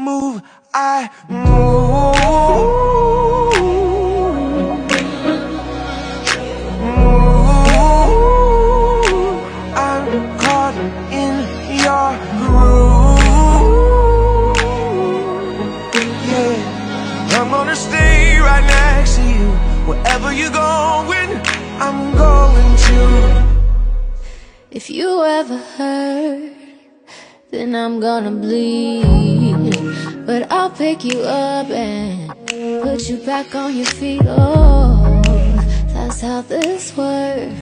move, I move. I'm caught in your groove. Yeah, I'm gonna stay right next to you. Wherever you're going, I'm going to. If you ever hurt, then I'm gonna bleed. But I'll pick you up and put you back on your feet. Oh, that's how this works.